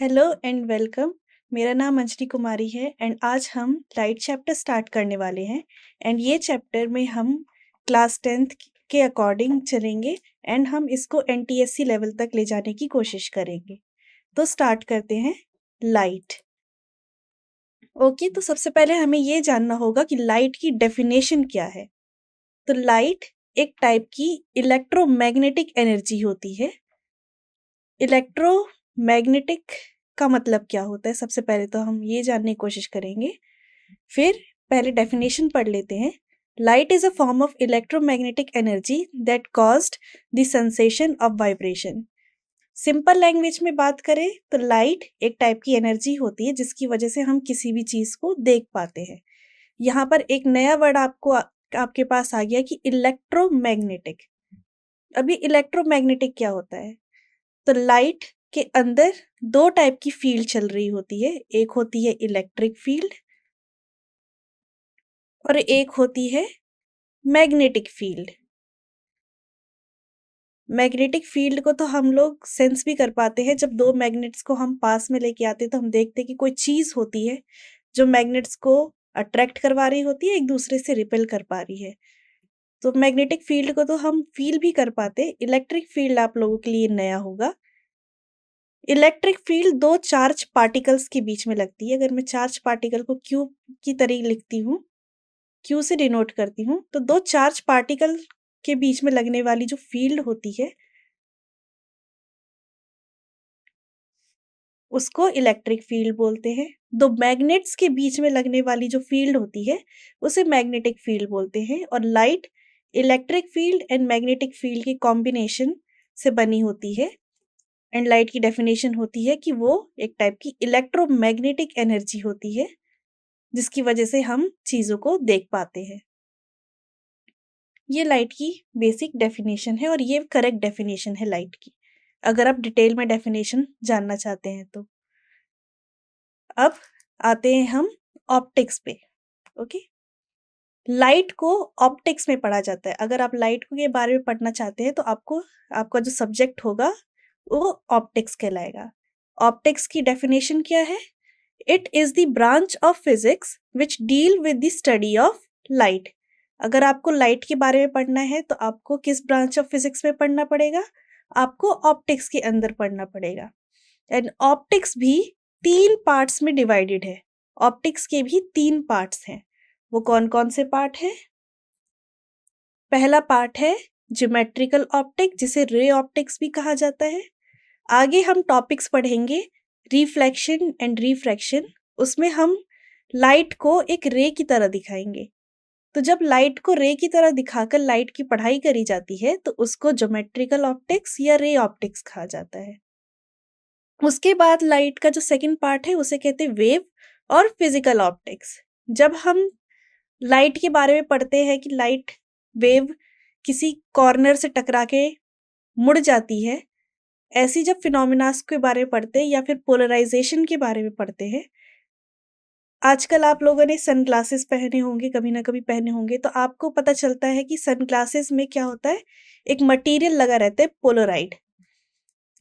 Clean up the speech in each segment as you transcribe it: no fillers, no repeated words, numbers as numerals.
Hello and welcome. मेरा नाम अंजलि कुमारी है एंड आज हम लाइट चैप्टर स्टार्ट करने वाले हैं। एंड ये चैप्टर में हम क्लास 10th के अकॉर्डिंग चलेंगे एंड हम इसको एनटीएससी लेवल तक ले जाने की कोशिश करेंगे। तो स्टार्ट करते हैं। लाइट। ओके, तो सबसे पहले हमें ये जानना होगा कि लाइट की डेफिनेशन क्या है। तो लाइट एक टाइप की इलेक्ट्रोमैग्नेटिक एनर्जी होती है। इलेक्ट्रोमैग्नेटिक का मतलब क्या होता है, सबसे पहले तो हम ये जानने की कोशिश करेंगे। फिर पहले डेफिनेशन पढ़ लेते हैं। Light is a form of electromagnetic energy that caused the sensation of vibration. Simple language में बात करें तो लाइट एक टाइप की एनर्जी होती है जिसकी वजह से हम किसी भी चीज को देख पाते हैं। यहाँ पर एक नया वर्ड आपके पास आ गया कि इलेक्ट्रोमैग्नेटिक। अभी इलेक्ट्रोमैग्नेटिक क्या होता है? तो लाइट के अंदर दो टाइप की फील्ड चल रही होती है। एक होती है इलेक्ट्रिक फील्ड और एक होती है मैग्नेटिक फील्ड। मैग्नेटिक फील्ड को तो हम लोग सेंस भी कर पाते हैं। जब दो मैग्नेट्स को हम पास में लेके आते हैं तो हम देखते हैं कि कोई चीज होती है जो मैग्नेट्स को अट्रैक्ट करवा रही होती है, एक दूसरे से रिपेल कर पा रही है। तो मैग्नेटिक फील्ड को तो हम फील भी कर पाते। इलेक्ट्रिक फील्ड आप लोगों के लिए नया होगा। इलेक्ट्रिक फील्ड दो चार्ज पार्टिकल्स के बीच में लगती है। अगर मैं चार्ज पार्टिकल को क्यू की तरह लिखती हूँ, क्यू से डिनोट करती हूँ, तो दो चार्ज पार्टिकल के बीच में लगने वाली जो फील्ड होती है उसको इलेक्ट्रिक फील्ड बोलते हैं। दो मैग्नेट्स के बीच में लगने वाली जो फील्ड होती है उसे मैग्नेटिक फील्ड बोलते हैं। और light electric field and magnetic field के कॉम्बिनेशन से बनी होती है। एंड लाइट की डेफिनेशन होती है कि वो एक टाइप की इलेक्ट्रोमैग्नेटिक एनर्जी होती है जिसकी वजह से हम चीजों को देख पाते हैं। ये लाइट की बेसिक डेफिनेशन है और ये करेक्ट डेफिनेशन है लाइट की, अगर आप डिटेल में डेफिनेशन जानना चाहते हैं तो। अब आते हैं हम ऑप्टिक्स पे। ओके, लाइट को ऑप्टिक्स में पढ़ा जाता है। अगर आप लाइट के बारे में पढ़ना चाहते हैं तो आपका जो सब्जेक्ट होगा वो ऑप्टिक्स कहलाएगा। ऑप्टिक्स की डेफिनेशन क्या है? It is the branch of physics which deal with the study of light. अगर आपको लाइट के बारे में पढ़ना है तो आपको किस ब्रांच ऑफ फिजिक्स में पढ़ना पड़ेगा? आपको ऑप्टिक्स के अंदर पढ़ना पड़ेगा। एंड ऑप्टिक्स भी तीन पार्ट्स में डिवाइडेड है। ऑप्टिक्स के भी तीन पार्ट्स हैं। वो कौन कौन से पार्ट हैं? पहला पार्ट है ज्योमेट्रिकल ऑप्टिक, जिसे रे ऑप्टिक्स भी कहा जाता है। आगे हम टॉपिक्स पढ़ेंगे रिफ्लेक्शन एंड रिफ्रैक्शन। उसमें हम लाइट को एक रे की तरह दिखाएंगे। तो जब लाइट को रे की तरह दिखाकर लाइट की पढ़ाई करी जाती है तो उसको ज्योमेट्रिकल ऑप्टिक्स या रे ऑप्टिक्स कहा जाता है। उसके बाद लाइट का जो सेकंड पार्ट है उसे कहते हैं वेव और फिजिकल ऑप्टिक्स। जब हम लाइट के बारे में पढ़ते हैं कि लाइट वेव किसी कॉर्नर से टकरा के मुड़ जाती है, ऐसी जब फिनोमिनास के बारे में पढ़ते हैं या फिर पोलराइजेशन के बारे में पढ़ते हैं। आजकल आप लोगों ने सनग्लासेस पहने होंगे, कभी ना कभी पहने होंगे, तो आपको पता चलता है कि सनग्लासेस में क्या होता है, एक मटेरियल लगा रहता है पोलराइड।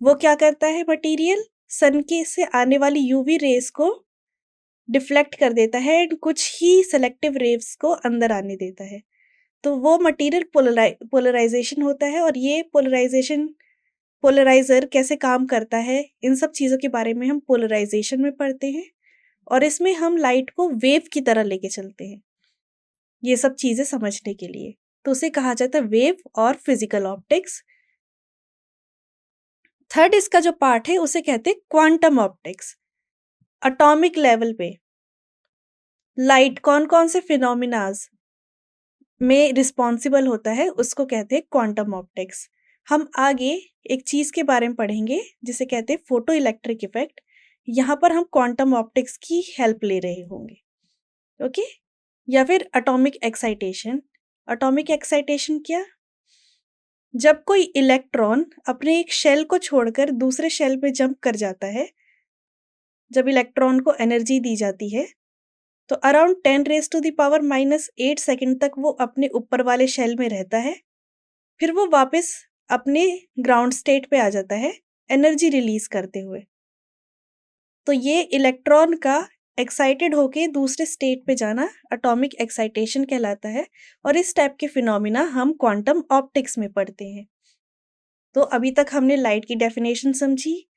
वो क्या करता है मटेरियल? सन के से आने वाली यूवी रेस को डिफ्लेक्ट कर देता है एंड कुछ ही सेलेक्टिव रेस को अंदर आने देता है। तो वो मटेरियल पोलराइजेशन होता है। और ये पोलराइजर कैसे काम करता है, इन सब चीज़ों के बारे में हम पोलराइजेशन में पढ़ते हैं। और इसमें हम लाइट को वेव की तरह लेके चलते हैं, ये सब चीज़ें समझने के लिए। तो उसे कहा जाता है वेव और फिजिकल ऑप्टिक्स। थर्ड इसका जो पार्ट है उसे कहते हैं क्वांटम ऑप्टिक्स। एटॉमिक लेवल पे लाइट कौन कौन से फिनोमिनाज में रिस्पॉन्सिबल होता है उसको कहते हैं क्वांटम ऑप्टिक्स। हम आगे एक चीज के बारे में पढ़ेंगे जिसे कहते हैं फोटो इलेक्ट्रिक इफेक्ट। यहाँ पर हम क्वांटम ऑप्टिक्स की हेल्प ले रहे होंगे। ओके, या फिर एटॉमिक एक्साइटेशन। एटॉमिक एक्साइटेशन क्या? जब कोई इलेक्ट्रॉन अपने एक शेल को छोड़कर दूसरे शेल पे जंप कर जाता है, जब इलेक्ट्रॉन को एनर्जी दी जाती है तो अराउंड 10⁻⁻8 सेकंड तक वो अपने ऊपर वाले शेल में रहता है। फिर वो वापस अपने ग्राउंड स्टेट पे आ जाता है एनर्जी रिलीज करते हुए। तो ये इलेक्ट्रॉन का एक्साइटेड होके दूसरे स्टेट पे जाना एटॉमिक एक्साइटेशन कहलाता है और इस टाइप के फिनोमिना हम क्वांटम ऑप्टिक्स में पढ़ते हैं। तो अभी तक हमने लाइट की डेफिनेशन समझी,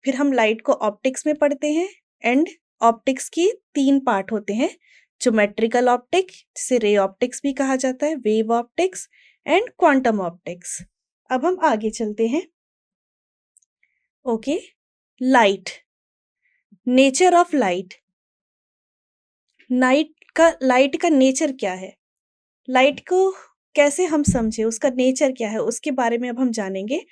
फिर हम लाइट को ऑप्टिक्स में पढ़ते हैं एंड ऑप्टिक्स की 3 पार्ट होते हैं, ज्योमेट्रिकल ऑप्टिक जिसे रे ऑप्टिक्स भी कहा जाता है, wave optics and quantum optics. अब हम आगे चलते हैं। Okay, light, nature of light. Light का नेचर क्या है, लाइट को कैसे हम समझे, उसका नेचर क्या है, उसके बारे में अब हम जानेंगे।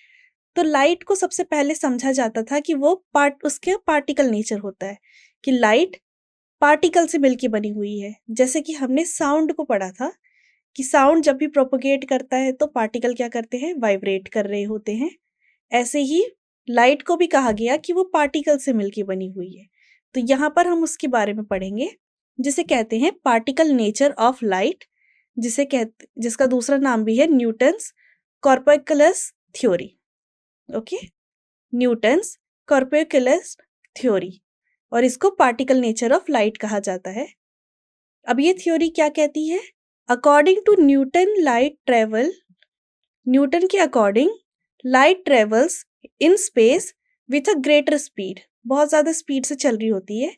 तो लाइट को सबसे पहले समझा जाता था कि वो उसके पार्टिकल नेचर होता है, कि लाइट पार्टिकल से मिलके बनी हुई है। जैसे कि हमने साउंड को पढ़ा था कि साउंड जब भी प्रोपोगेट करता है तो पार्टिकल क्या करते हैं, वाइब्रेट कर रहे होते हैं। ऐसे ही लाइट को भी कहा गया कि वो पार्टिकल से मिलके बनी हुई है। तो यहाँ पर हम उसके बारे में पढ़ेंगे, जिसे कहते हैं पार्टिकल नेचर ऑफ लाइट, जिसका दूसरा नाम भी है Newton's corpuscular theory. Okay, Newton's corpuscular theory, और इसको पार्टिकल नेचर ऑफ लाइट कहा जाता है। अब ये थ्योरी क्या कहती है, अकॉर्डिंग टू न्यूटन न्यूटन के according light travels in space with a greater speed, बहुत ज्यादा स्पीड से चल रही होती है,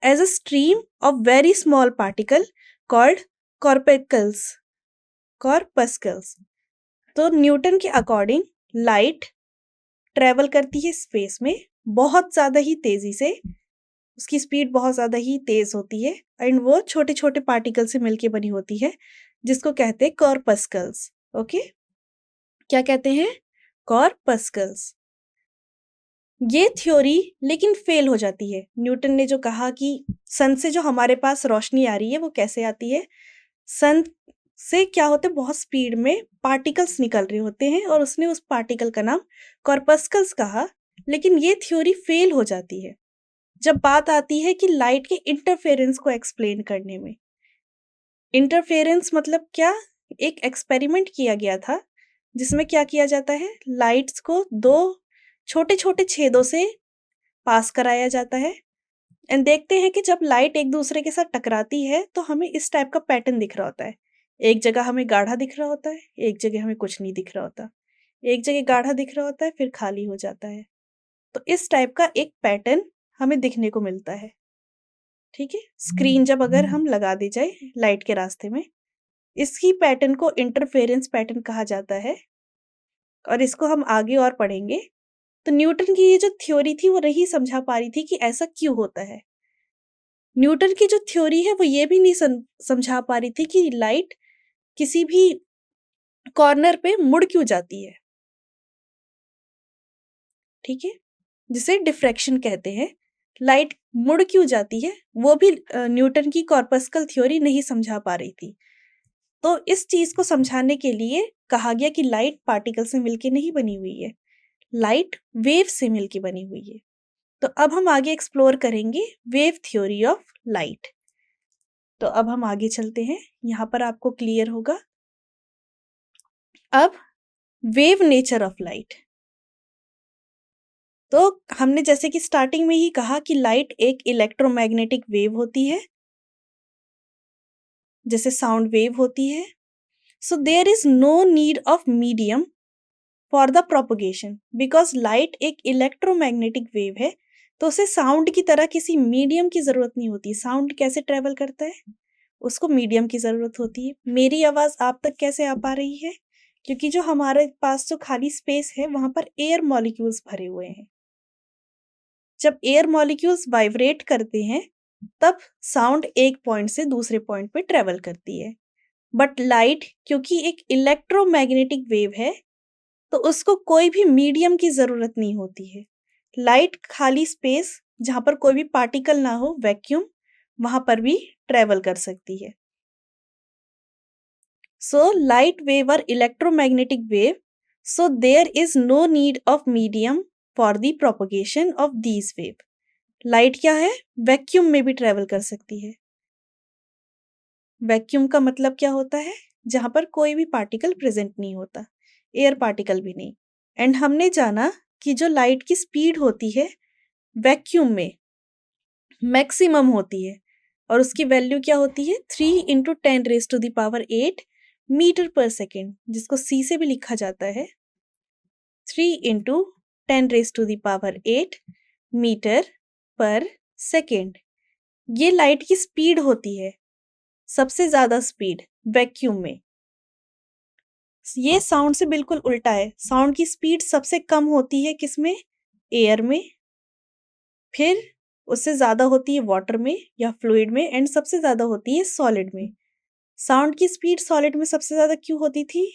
as a stream of very small particle called corpuscles. तो न्यूटन के अकॉर्डिंग लाइट ट्रेवल करती है स्पेस में बहुत ज्यादा ही तेजी से, उसकी स्पीड बहुत ज्यादा ही तेज होती है एंड वो छोटे छोटे पार्टिकल से मिलके बनी होती है, जिसको कहते हैं कॉर्पस्कल्स। ओके, क्या कहते हैं, कॉर्पस्कल्स। ये थ्योरी लेकिन फेल हो जाती है। न्यूटन ने जो कहा कि सन से जो हमारे पास रोशनी आ रही है वो कैसे आती है, सन से क्या होते हैं, बहुत स्पीड में पार्टिकल्स निकल रहे होते हैं, और उसने उस पार्टिकल का नाम कॉर्पस्कल्स कहा। लेकिन ये थ्योरी फेल हो जाती है जब बात आती है कि लाइट के इंटरफेरेंस को एक्सप्लेन करने में। इंटरफेरेंस मतलब क्या, एक एक्सपेरिमेंट किया गया था जिसमें क्या किया जाता है, लाइट्स को 2 छोटे छोटे छेदों से पास कराया जाता है एंड देखते हैं कि जब लाइट एक दूसरे के साथ टकराती है तो हमें इस टाइप का पैटर्न दिख रहा होता है। एक जगह हमें गाढ़ा दिख रहा होता है, एक जगह हमें कुछ नहीं दिख रहा होता, एक जगह गाढ़ा दिख रहा होता है फिर खाली हो जाता है। तो इस टाइप का एक पैटर्न हमें दिखने को मिलता है। ठीक है, स्क्रीन जब अगर हम लगा दी जाए लाइट के रास्ते में, इसकी पैटर्न को इंटरफेरेंस पैटर्न कहा जाता है, और इसको हम आगे और पढ़ेंगे। तो न्यूटन की ये जो थ्योरी थी वो नहीं समझा पा रही थी कि ऐसा क्यों होता है। न्यूटन की जो थ्योरी है वो ये भी नहीं समझा पा रही थी कि लाइट किसी भी कॉर्नर पे मुड़ क्यों जाती है। ठीक है, जिसे डिफ्रैक्शन कहते हैं, लाइट मुड़ क्यों जाती है वो भी न्यूटन की कॉर्पस्कल थ्योरी नहीं समझा पा रही थी। तो इस चीज को समझाने के लिए कहा गया कि लाइट पार्टिकल से मिलके नहीं बनी हुई है, लाइट वेव से मिलके बनी हुई है। तो अब हम आगे एक्सप्लोर करेंगे वेव थ्योरी ऑफ लाइट। तो अब हम आगे चलते हैं, यहां पर आपको क्लियर होगा। अब वेव नेचर ऑफ लाइट। तो हमने जैसे कि स्टार्टिंग में ही कहा कि लाइट एक इलेक्ट्रोमैग्नेटिक वेव होती है, जैसे साउंड वेव होती है। So there is no need of medium for the propagation, because light एक इलेक्ट्रोमैग्नेटिक वेव है, तो उसे साउंड की तरह किसी मीडियम की जरूरत नहीं होती। साउंड कैसे ट्रेवल करता है, उसको मीडियम की जरूरत होती है। मेरी आवाज आप तक कैसे आ पा रही है, क्योंकि जो हमारे पास जो खाली स्पेस है वहां पर एयर मॉलिक्यूल्स भरे हुए हैं। जब एयर मॉलिक्यूल्स वाइब्रेट करते हैं तब साउंड एक पॉइंट से दूसरे पॉइंट पे ट्रेवल करती है। बट लाइट क्योंकि एक इलेक्ट्रोमैग्नेटिक वेव है तो उसको कोई भी मीडियम की जरूरत नहीं होती है। लाइट खाली स्पेस जहां पर कोई भी पार्टिकल ना हो, वैक्यूम, वहां पर भी ट्रेवल कर सकती है। So light wave are electromagnetic wave, so there is no need of medium for the propagation of these wave. Light क्या है, वैक्यूम में भी ट्रेवल कर सकती है। वैक्यूम का मतलब क्या होता है, जहां पर कोई भी पार्टिकल प्रेजेंट नहीं होता, एयर पार्टिकल भी नहीं। एंड हमने जाना कि जो लाइट की स्पीड होती है वैक्यूम में, मैक्सिमम होती है और उसकी वैल्यू क्या होती है 3 इंटू 10⁸ मीटर पर सेकेंड, जिसको सी से भी लिखा जाता है 3 इंटू 10⁸ मीटर पर सेकेंड। ये लाइट की स्पीड होती है, सबसे ज्यादा स्पीड वैक्यूम में। ये साउंड से बिल्कुल उल्टा है, साउंड की स्पीड सबसे कम होती है किसमें, एयर में, फिर उससे ज्यादा होती है वाटर में या फ्लूइड में, एंड सबसे ज्यादा होती है सॉलिड में। साउंड की स्पीड सॉलिड में सबसे ज्यादा क्यों होती थी,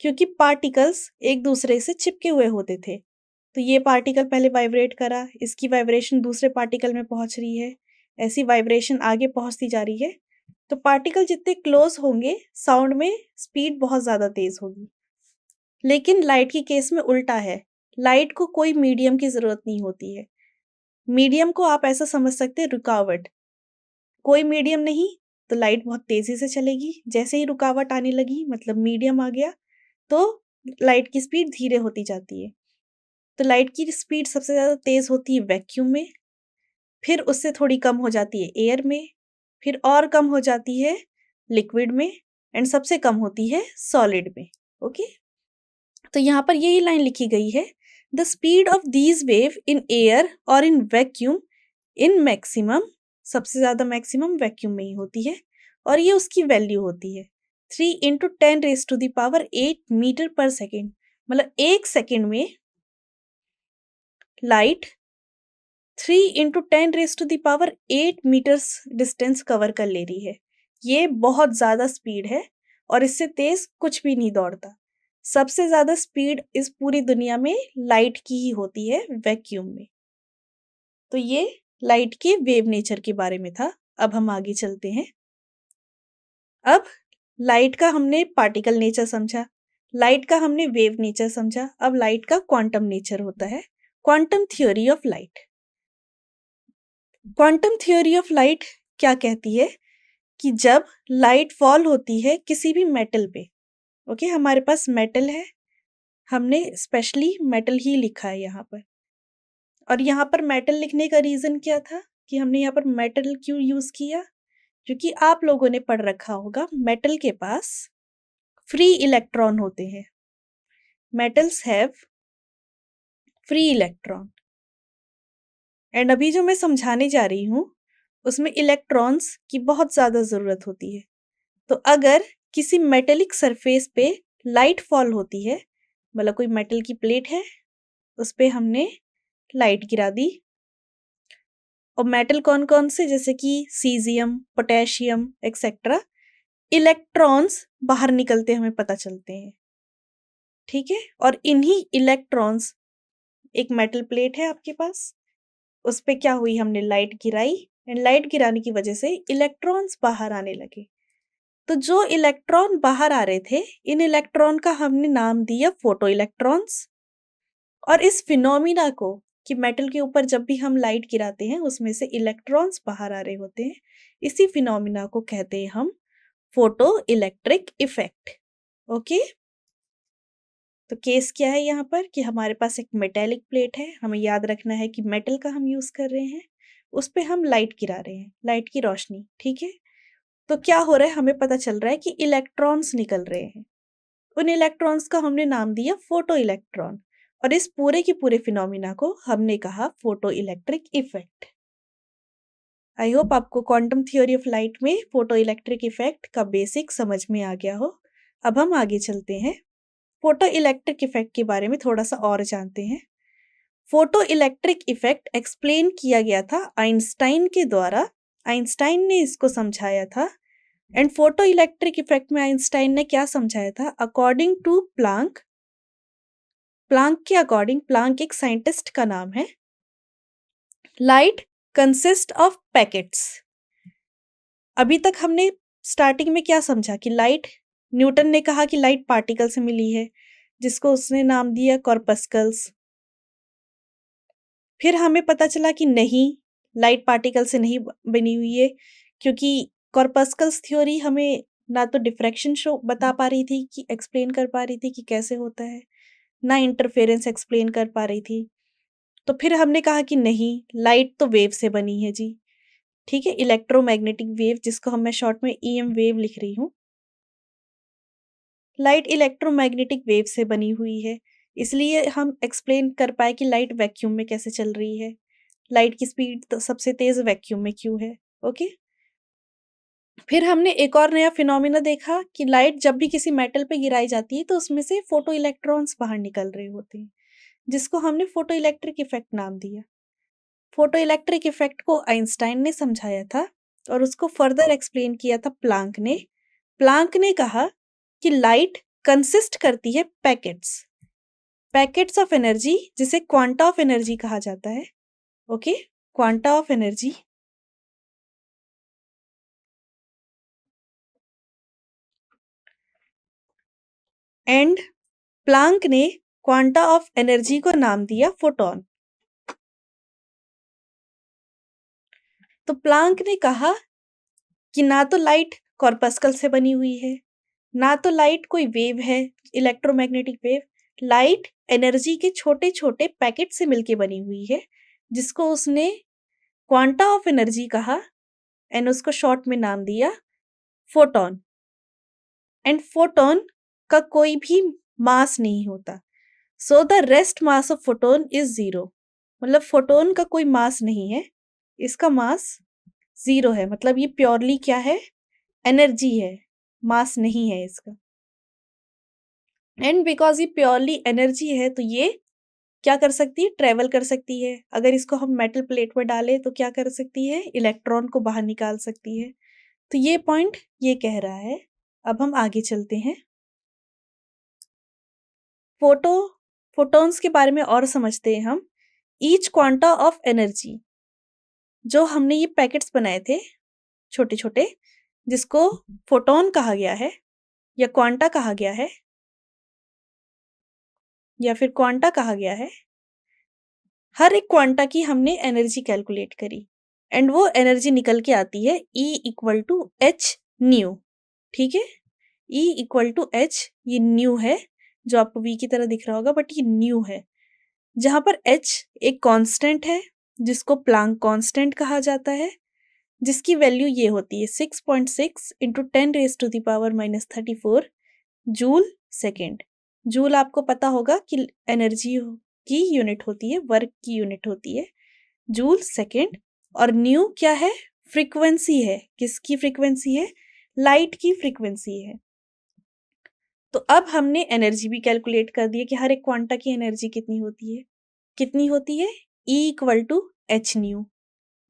क्योंकि पार्टिकल्स एक दूसरे से चिपके हुए होते थे। तो ये पार्टिकल पहले वाइब्रेट करा, इसकी वाइब्रेशन दूसरे पार्टिकल में पहुंच रही है, ऐसी वाइब्रेशन आगे पहुंचती जा रही है। तो पार्टिकल जितने क्लोज होंगे साउंड में स्पीड बहुत ज्यादा तेज होगी। लेकिन लाइट की केस में उल्टा है, लाइट को कोई मीडियम की जरूरत नहीं होती है। मीडियम को आप ऐसा समझ सकते हैं रुकावट, कोई मीडियम नहीं तो लाइट बहुत तेजी से चलेगी, जैसे ही रुकावट आने लगी मतलब मीडियम आ गया तो लाइट की स्पीड धीरे होती जाती है। तो लाइट की स्पीड सबसे ज्यादा तेज होती है वैक्यूम में, फिर उससे थोड़ी कम हो जाती है एयर में, फिर और कम हो जाती है लिक्विड में, एंड सबसे कम होती है सॉलिड में। ओके, तो यहाँ पर यही लाइन लिखी गई है, the speed of these wave in air और इन वैक्यूम इन मैक्सिमम, सबसे ज्यादा मैक्सिमम वैक्यूम में ही होती है, और ये उसकी वैल्यू होती है 3 इंटू 10⁸ मीटर पर सेकेंड। मतलब एक सेकेंड में light 3 into 10⁸ metres distance cover कर ले रही है। ये बहुत ज्यादा स्पीड है और इससे तेज कुछ भी नहीं दौड़ता। सबसे ज्यादा स्पीड इस पूरी दुनिया में लाइट की ही होती है वैक्यूम में। तो ये लाइट के वेव नेचर के बारे में था। अब हम आगे चलते हैं। अब लाइट का हमने पार्टिकल नेचर समझा, लाइट का हमने वेव नेचर समझा, अब लाइट का क्वांटम नेचर होता है, quantum theory of light. Quantum theory of light क्या कहती है कि जब लाइट फॉल होती है किसी भी मेटल पे, ओके, हमारे पास मेटल है, हमने स्पेशली मेटल ही लिखा है यहाँ पर। और यहाँ पर मेटल लिखने का रीजन क्या था कि हमने यहाँ पर मेटल क्यों यूज किया, क्योंकि आप लोगों ने पढ़ रखा होगा मेटल के पास फ्री इलेक्ट्रॉन होते हैं। Metals have free electron, and अभी जो मैं समझाने जा रही हूँ उसमें इलेक्ट्रॉन्स की बहुत ज्यादा जरूरत होती है। तो अगर किसी मेटेलिक सरफेस पे लाइट फॉल होती है, मतलब कोई मेटल की प्लेट है उस पे हमने लाइट गिरा दी, और मेटल कौन कौन से, जैसे कि सीजियम, पोटेशियम एक्सेट्रा, इलेक्ट्रॉन्स बाहर निकलते हमें पता चलते हैं, ठीक है। और इन्हीं इलेक्ट्रॉन्स, एक मेटल प्लेट है आपके पास, उस पे क्या हुई, हमने लाइट गिराई, एंड लाइट गिराने की वजह से इलेक्ट्रॉन्स बाहर आने लगे। तो जो इलेक्ट्रॉन बाहर आ रहे थे, इन इलेक्ट्रॉन का हमने नाम दिया फोटो इलेक्ट्रॉन्स। और इस फिनोमिना को कि मेटल के ऊपर जब भी हम लाइट गिराते हैं उसमें से इलेक्ट्रॉन्स बाहर आ रहे होते हैं, इसी फिनोमिना को कहते हैं हम फोटो इलेक्ट्रिक इफेक्ट। ओके, तो केस क्या है यहाँ पर कि हमारे पास एक मेटेलिक प्लेट है, हमें याद रखना है कि मेटल का हम यूज कर रहे हैं, उस पे हम लाइट गिरा रहे हैं, लाइट की रोशनी, ठीक है। तो क्या हो रहा है, हमें पता चल रहा है कि इलेक्ट्रॉन्स निकल रहे हैं, उन इलेक्ट्रॉन्स का हमने नाम दिया फोटो इलेक्ट्रॉन, और इस पूरे के पूरे फिनोमिना को हमने कहा photo electric effect. I hope आपको क्वांटम थ्योरी ऑफ लाइट में फोटो इलेक्ट्रिक इफेक्ट का बेसिक समझ में आ गया हो। अब हम आगे चलते हैं, फोटो इलेक्ट्रिक इफेक्ट के बारे में थोड़ा सा और जानते हैं। फोटो इलेक्ट्रिक इफेक्ट एक्सप्लेन किया गया था आइंस्टाइन के द्वारा, आइंस्टाइन ने इसको समझाया था। एंड फोटो इलेक्ट्रिक इफेक्ट में आइंस्टाइन ने क्या समझाया था, अकॉर्डिंग टू प्लांक, प्लांक के अकॉर्डिंग, प्लांक एक साइंटिस्ट का नाम है, लाइट कंसिस्ट ऑफ पैकेट्स। अभी तक हमने स्टार्टिंग में क्या समझा कि लाइट, न्यूटन ने कहा कि लाइट पार्टिकल से मिली है, जिसको उसने नाम दिया कॉर्पस्कल्स। फिर हमें पता चला कि नहीं, लाइट पार्टिकल से नहीं बनी हुई है, क्योंकि कॉर्पस्कल्स थ्योरी हमें ना तो डिफ्रैक्शन शो बता पा रही थी कि एक्सप्लेन कर पा रही थी कि कैसे होता है, ना इंटरफेरेंस एक्सप्लेन कर पा रही थी। तो फिर हमने कहा कि नहीं, लाइट तो वेव से बनी है जी, ठीक है, इलेक्ट्रोमैग्नेटिक वेव, जिसको मैं शॉर्ट में ईएम वेव लिख रही हूँ। लाइट इलेक्ट्रोमैग्नेटिक वेव से बनी हुई है, इसलिए हम एक्सप्लेन कर पाए कि लाइट वैक्यूम में कैसे चल रही है। लाइट की स्पीड तो सबसे तेज वैक्यूम में क्यों है। ओके, फिर हमने एक और नया फिनोमिना देखा कि लाइट जब भी किसी मेटल पे गिराई जाती है तो उसमें से फोटो इलेक्ट्रॉन्स बाहर निकल रहे होते हैं, जिसको हमने फोटो इलेक्ट्रिक इफेक्ट नाम दिया। फोटो इलेक्ट्रिक इफेक्ट को आइंस्टाइन ने समझाया था और उसको फर्दर एक्सप्लेन किया था प्लांक ने। प्लांक ने कहा कि लाइट कंसिस्ट करती है पैकेट्स, पैकेट्स ऑफ एनर्जी, जिसे क्वांटा ऑफ एनर्जी कहा जाता है। Okay, quanta of energy. And Planck ने क्वांटा ऑफ एनर्जी को नाम दिया फोटोन। तो प्लांक ने कहा कि ना तो लाइट कॉर्पस्कल से बनी हुई है, ना तो लाइट कोई वेव है, इलेक्ट्रोमैग्नेटिक वेव। लाइट एनर्जी के छोटे छोटे पैकेट से मिलके बनी हुई है, जिसको उसने क्वांटा ऑफ एनर्जी कहा एंड उसको शॉर्ट में नाम दिया फोटोन। एंड फोटोन का कोई भी मास नहीं होता, so the rest mass of photon is 0। मतलब फोटोन का कोई मास नहीं है, इसका मास 0 है। मतलब ये प्योरली क्या है, एनर्जी है, मास नहीं है इसका। एंड बिकॉज ये प्योरली एनर्जी है तो ये क्या कर सकती है, ट्रेवल कर सकती है। अगर इसको हम मेटल प्लेट में डालें तो क्या कर सकती है, इलेक्ट्रॉन को बाहर निकाल सकती है। तो ये पॉइंट ये कह रहा है। अब हम आगे चलते हैं, फोटोन्स के बारे में और समझते हैं हम। ईच क्वांटा ऑफ एनर्जी, जो हमने ये पैकेट्स बनाए थे छोटे छोटे, जिसको फोटोन कहा गया है या क्वांटा कहा गया है या फिर क्वांटा कहा गया है, हर एक क्वांटा की हमने एनर्जी कैलकुलेट करी एंड वो एनर्जी निकल के आती है E equal to h nu. ठीक है, E इक्वल टू एच, ये न्यू है जो आपको V की तरह दिख रहा होगा, बट ये न्यू है, जहां पर H एक कांस्टेंट है जिसको प्लांक कांस्टेंट कहा जाता है, जिसकी वैल्यू ये होती है 6.6 इंटू 10⁻⁻34 जूल सेकेंड। जूल आपको पता होगा कि एनर्जी की यूनिट होती है, वर्क की यूनिट होती है, जूल सेकेंड। और न्यू क्या है, फ्रीक्वेंसी है। किसकी फ्रीक्वेंसी है, लाइट की फ्रीक्वेंसी है। तो अब हमने एनर्जी भी कैलकुलेट कर दी है कि हर एक क्वांटा की एनर्जी कितनी होती है। कितनी होती है, E equal to h nu,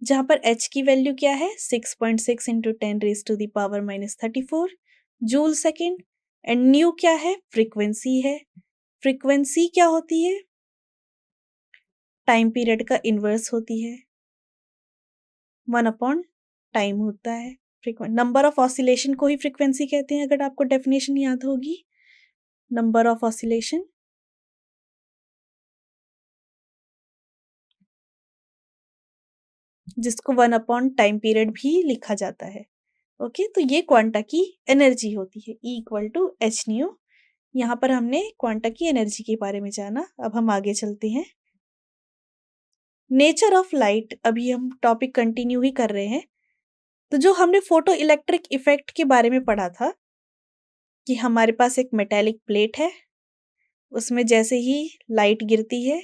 जहां पर H की वैल्यू क्या है 6.6 into 10⁻⁻34 joule second. And nu क्या है, फ्रीक्वेंसी है। फ्रीक्वेंसी क्या होती है, टाइम पीरियड का इनवर्स होती है, 1 अपॉन टाइम होता है। नंबर ऑफ ऑसिलेशन को ही फ्रीक्वेंसी कहते हैं, अगर आपको डेफिनेशन याद होगी, नंबर ऑफ ऑसिलेशन। जिसको 1 अपॉन टाइम पीरियड भी लिखा जाता है। ओके, तो ये क्वांटा की एनर्जी होती है, E equal to h nu. यहाँ पर हमने क्वांटा की एनर्जी के बारे में जाना। अब हम आगे चलते हैं, नेचर ऑफ लाइट। अभी हम टॉपिक कंटिन्यू ही कर रहे हैं। तो जो हमने फोटो इलेक्ट्रिक इफेक्ट के बारे में पढ़ा था कि हमारे पास एक मेटेलिक प्लेट है, उसमें जैसे ही लाइट गिरती है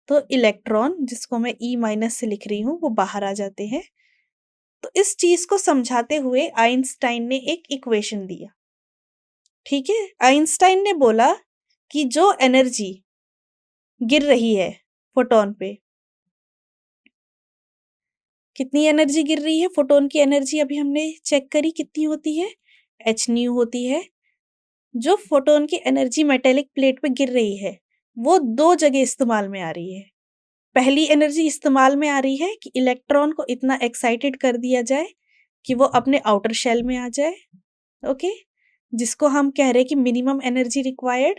तो इलेक्ट्रॉन, जिसको मैं E- से लिख रही हूँ, वो बाहर आ जाते हैं। तो इस चीज को समझाते हुए आइंस्टाइन ने एक इक्वेशन दिया। ठीक है, आइंस्टाइन ने बोला कि जो एनर्जी गिर रही है फोटोन पे, कितनी एनर्जी गिर रही है, फोटोन की एनर्जी अभी हमने चेक करी कितनी होती है, एच न्यू होती है। जो फोटोन की एनर्जी मेटेलिक प्लेट पे गिर रही है वो दो जगह इस्तेमाल में आ रही है। पहली एनर्जी इस्तेमाल में आ रही है कि इलेक्ट्रॉन को इतना एक्साइटेड कर दिया जाए कि वो अपने आउटर शेल में आ जाए। ओके, जिसको हम कह रहे हैं कि मिनिमम एनर्जी रिक्वायर्ड,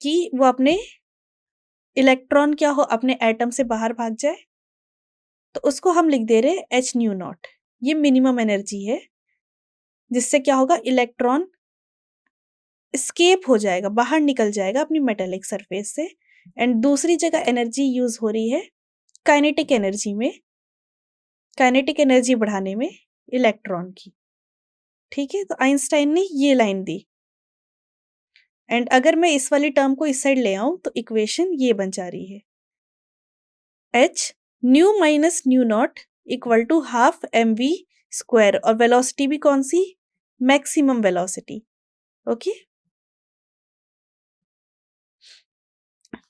कि वो अपने इलेक्ट्रॉन क्या हो, अपने एटम से बाहर भाग जाए। तो उसको हम लिख दे रहे एच न्यू नॉट। ये मिनिमम एनर्जी है, जिससे क्या होगा, इलेक्ट्रॉन स्केप हो जाएगा, बाहर निकल जाएगा अपनी मेटेलिक सरफेस से। एंड दूसरी जगह एनर्जी यूज हो रही है काइनेटिक एनर्जी में, काइनेटिक एनर्जी बढ़ाने में इलेक्ट्रॉन की। ठीक है, तो आइंस्टाइन ने ये लाइन दी। एंड अगर मैं इस वाली टर्म को इस साइड ले आऊं तो इक्वेशन ये बन जा रही है, h nu minus nu naught equal to half mv square, और वेलोसिटी भी कौन सी, मैक्सिमम वेलोसिटी। ओके,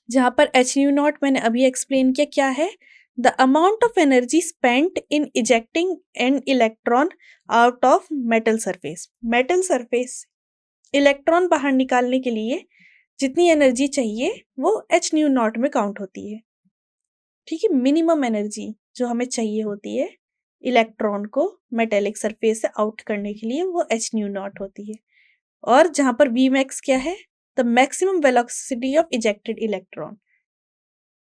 जहां पर h न्यू नॉट मैंने अभी एक्सप्लेन किया क्या है, the amount of energy spent in ejecting an electron out of metal surface. Metal surface electron बाहर निकालने के लिए जितनी एनर्जी चाहिए वो h न्यू नॉट में काउंट होती है। ठीक है, मिनिमम एनर्जी जो हमें चाहिए होती है इलेक्ट्रॉन को मेटेलिक सरफेस से आउट करने के लिए वो h न्यू नॉट होती है। और जहां पर v मैक्स क्या है, the maximum velocity of ejected electron.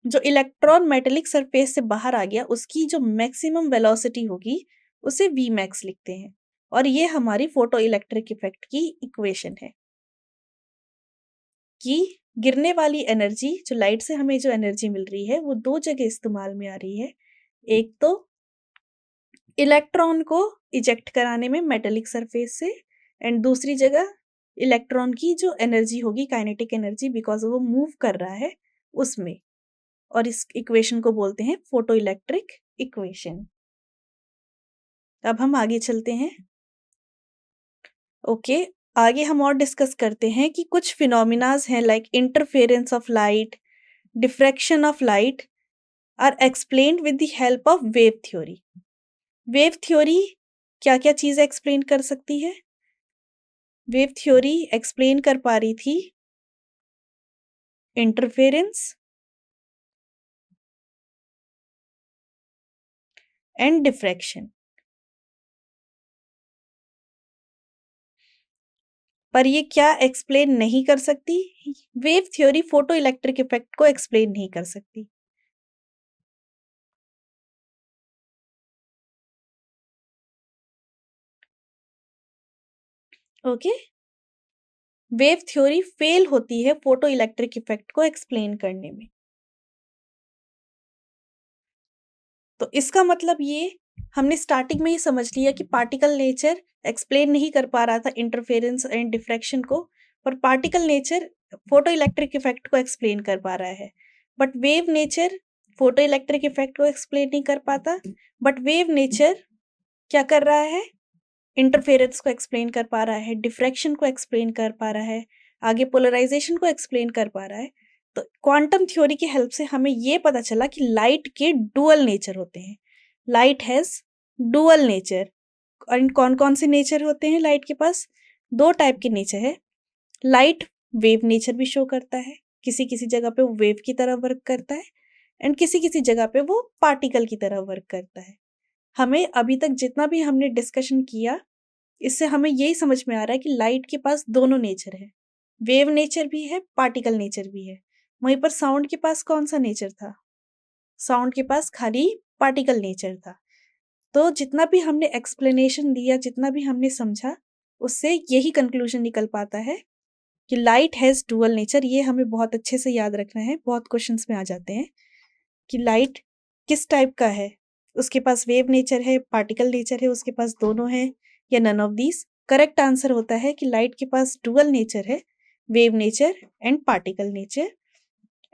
जो इलेक्ट्रॉन मेटेलिक सरफेस से बाहर आ गया उसकी जो मैक्सिमम वेलोसिटी होगी उसे v मैक्स लिखते हैं। और ये हमारी फोटो इलेक्ट्रिक इफेक्ट की इक्वेशन है कि गिरने वाली एनर्जी, जो लाइट से हमें जो एनर्जी मिल रही है वो दो जगह इस्तेमाल में आ रही है। एक तो इलेक्ट्रॉन को इजेक्ट कराने में मेटेलिक सरफेस से, एंड दूसरी जगह इलेक्ट्रॉन की जो एनर्जी होगी काइनेटिक एनर्जी, बिकॉज वो मूव कर रहा है उसमें। और इस इक्वेशन को बोलते हैं फोटो इलेक्ट्रिक इक्वेशन। अब हम आगे चलते हैं। ओके, आगे हम और डिस्कस करते हैं कि कुछ फिनोमिनाज हैं like interference of light, diffraction of light are explained with the help of wave theory. Wave theory क्या क्या चीज एक्सप्लेन कर सकती है? वेव थ्योरी एक्सप्लेन कर पा रही थी इंटरफेरेंस एंड डिफ्रैक्शन, पर ये क्या एक्सप्लेन नहीं कर सकती? Wave theory photo electric effect को एक्सप्लेन नहीं कर सकती। ओके, वेव थ्योरी फेल होती है फोटो इलेक्ट्रिक इफेक्ट को एक्सप्लेन करने में। तो इसका मतलब ये हमने स्टार्टिंग में ही समझ लिया कि पार्टिकल नेचर एक्सप्लेन नहीं कर पा रहा था इंटरफेरेंस एंड डिफ्रैक्शन को, पर particle nature photo electric effect को एक्सप्लेन कर पा रहा है। But wave nature photo electric effect को एक्सप्लेन नहीं कर पाता, बट वेव नेचर क्या कर रहा है, इंटरफेरेंस को एक्सप्लेन कर पा रहा है, डिफ्रैक्शन को एक्सप्लेन कर पा रहा है, आगे पोलराइजेशन को एक्सप्लेन कर पा रहा है। तो क्वांटम थ्योरी की हेल्प से हमें ये पता चला कि लाइट के डुअल नेचर होते हैं। Light has dual nature. और कौन कौन से नेचर होते हैं लाइट के पास? दो टाइप के नेचर है। लाइट वेव नेचर भी शो करता है, किसी किसी जगह पे वो वेव की तरह वर्क करता है, एंड किसी किसी जगह पे वो पार्टिकल की तरह वर्क करता है। हमें अभी तक जितना भी हमने डिस्कशन किया इससे हमें यही समझ में आ रहा है कि लाइट के पास दोनों नेचर है, वेव नेचर भी है, पार्टिकल नेचर भी है। वहीं पर साउंड के पास कौन सा नेचर था? साउंड के पास खाली पार्टिकल नेचर था। तो जितना भी हमने एक्सप्लेनेशन दिया, जितना भी हमने समझा, उससे यही कंक्लूजन निकल पाता है कि लाइट हैज़ डुअल नेचर। ये हमें बहुत अच्छे से याद रखना है, बहुत क्वेश्चंस में आ जाते हैं कि लाइट किस टाइप का है, उसके पास वेव नेचर है, पार्टिकल नेचर है, उसके पास दोनों है या none of these. Correct answer होता है कि लाइट के पास डुअल नेचर है, wave nature and particle nature.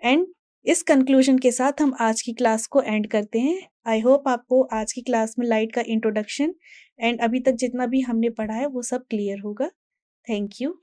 And इस कंक्लूजन के साथ हम आज की क्लास को एंड करते हैं। आई होप आपको आज की क्लास में लाइट का इंट्रोडक्शन एंड अभी तक जितना भी हमने पढ़ा है वो सब क्लियर होगा। Thank you.